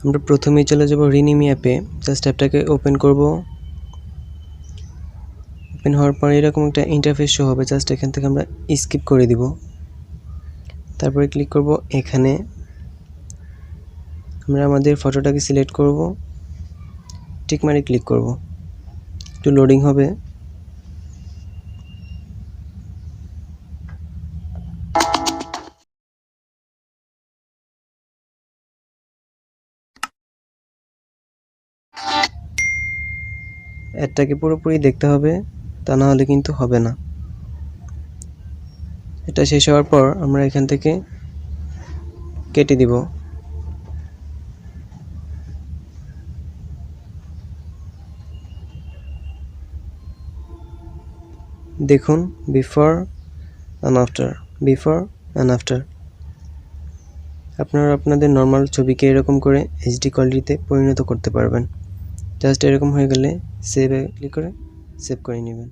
আমরা প্রথমেই চলে যাব রিনিমি অ্যাপে। জাস্ট অ্যাপটাকে ওপেন করব। ওপেন হওয়ার পর এরকম একটা ইন্টারফেস শো হবে। জাস্ট এখান থেকে আমরা স্কিপ করে দিব। তারপরে ক্লিক করব এখানে। আমরা আমাদের ফটোটাকে সিলেক্ট করব, টিক মারে ক্লিক করব। একটু লোডিং হবে। অ্যাডটাকে পুরোপুরি দেখতে হবে, তা না হলে কিন্তু হবে না। এটা শেষ হওয়ার পর আমরা এখান থেকে কেটে দিব। দেখুন before and after, before and after. আপনারা আপনাদের নর্মাল ছবিকে এরকম করে এইচডি কোয়ালিটিতে পরিণত করতে পারবেন। জাস্ট এরকম হয়ে গেলে সেভে ক্লিক করে সেভ করে নেবেন।